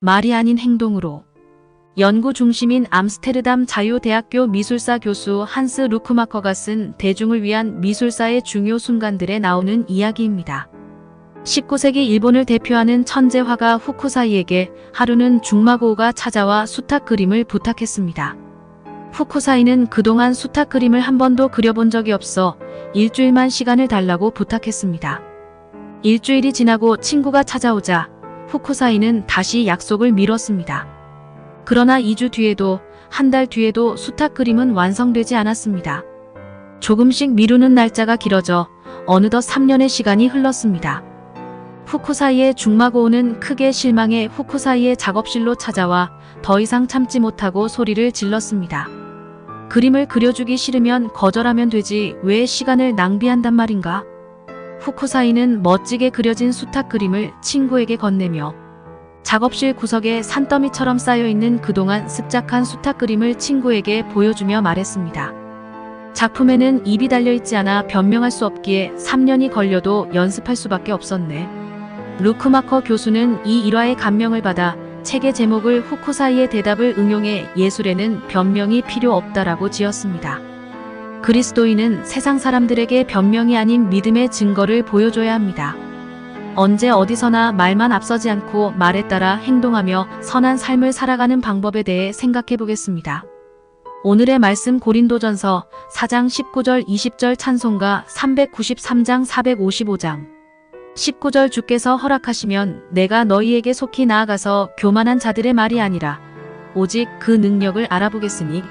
말이 아닌 행동으로. 연구 중심인 암스테르담 자유대학교 미술사 교수 한스 루크마커가 쓴 대중을 위한 미술사의 중요 순간들에 나오는 이야기입니다. 19세기 일본을 대표하는 천재 화가 후쿠사이에게 하루는 중마고우가 찾아와 수탉 그림을 부탁했습니다. 후쿠사이는 그동안 수탉 그림을 한 번도 그려본 적이 없어 일주일만 시간을 달라고 부탁했습니다. 일주일이 지나고 친구가 찾아오자 후쿠사이는 다시 약속을 미뤘습니다. 그러나 2주 뒤에도 한 달 뒤에도 수탉 그림은 완성되지 않았습니다. 조금씩 미루는 날짜가 길어져 어느덧 3년의 시간이 흘렀습니다. 후쿠사이의 중마고우는 크게 실망해 후쿠사이의 작업실로 찾아와 더 이상 참지 못하고 소리를 질렀습니다. 그림을 그려주기 싫으면 거절하면 되지 왜 시간을 낭비한단 말인가? 후쿠사이는 멋지게 그려진 수탉 그림을 친구에게 건네며 작업실 구석에 산더미처럼 쌓여있는 그동안 습작한 수탉 그림을 친구에게 보여주며 말했습니다. 작품에는 입이 달려있지 않아 변명할 수 없기에 3년이 걸려도 연습할 수밖에 없었네. 루크마커 교수는 이 일화에 감명을 받아 책의 제목을 후쿠사이의 대답을 응용해 예술에는 변명이 필요 없다라고 지었습니다. 그리스도인은 세상 사람들에게 변명이 아닌 믿음의 증거를 보여줘야 합니다. 언제 어디서나 말만 앞서지 않고 말에 따라 행동하며 선한 삶을 살아가는 방법에 대해 생각해 보겠습니다. 오늘의 말씀 고린도전서 4장 19절 20절 찬송가 393장 455장 19절 주께서 허락하시면 내가 너희에게 속히 나아가서 교만한 자들의 말이 아니라 오직 그 능력을 알아보겠으니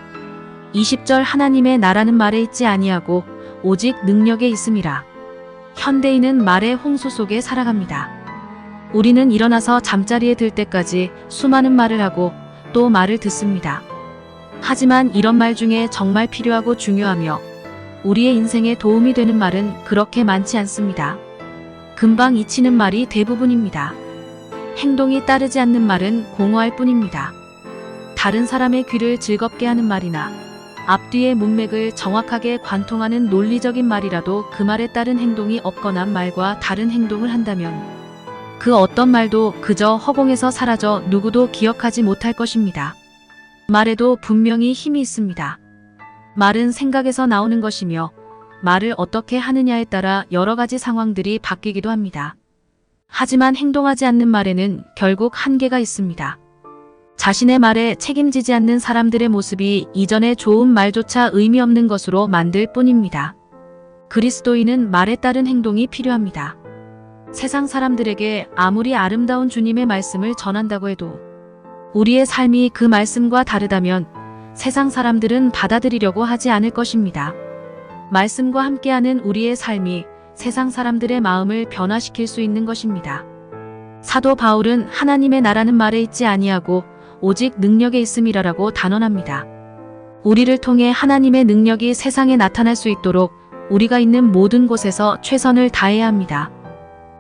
20절 하나님의 나라는 말에 있지 아니하고 오직 능력에 있음이라. 현대인은 말의 홍수 속에 살아갑니다. 우리는 일어나서 잠자리에 들 때까지 수많은 말을 하고 또 말을 듣습니다. 하지만 이런 말 중에 정말 필요하고 중요하며 우리의 인생에 도움이 되는 말은 그렇게 많지 않습니다. 금방 잊히는 말이 대부분입니다. 행동이 따르지 않는 말은 공허할 뿐입니다. 다른 사람의 귀를 즐겁게 하는 말이나 앞뒤의 문맥을 정확하게 관통하는 논리적인 말이라도 그 말에 따른 행동이 없거나 말과 다른 행동을 한다면 그 어떤 말도 그저 허공에서 사라져 누구도 기억하지 못할 것입니다. 말에도 분명히 힘이 있습니다. 말은 생각에서 나오는 것이며 말을 어떻게 하느냐에 따라 여러 가지 상황들이 바뀌기도 합니다. 하지만 행동하지 않는 말에는 결국 한계가 있습니다. 자신의 말에 책임지지 않는 사람들의 모습이 이전의 좋은 말조차 의미 없는 것으로 만들 뿐입니다. 그리스도인은 말에 따른 행동이 필요합니다. 세상 사람들에게 아무리 아름다운 주님의 말씀을 전한다고 해도 우리의 삶이 그 말씀과 다르다면 세상 사람들은 받아들이려고 하지 않을 것입니다. 말씀과 함께하는 우리의 삶이 세상 사람들의 마음을 변화시킬 수 있는 것입니다. 사도 바울은 하나님의 나라는 말에 있지 아니하고 오직 능력에 있음이라라고 단언합니다. 우리를 통해 하나님의 능력이 세상에 나타날 수 있도록 우리가 있는 모든 곳에서 최선을 다해야 합니다.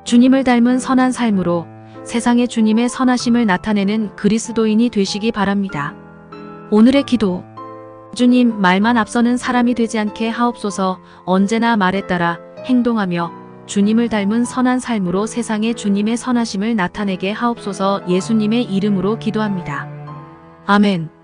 주님을 닮은 선한 삶으로 세상에 주님의 선하심을 나타내는 그리스도인이 되시기 바랍니다. 오늘의 기도. 주님, 말만 앞서는 사람이 되지 않게 하옵소서. 언제나 말에 따라 행동하며 주님을 닮은 선한 삶으로 세상에 주님의 선하심을 나타내게 하옵소서. 예수님의 이름으로 기도합니다. 아멘.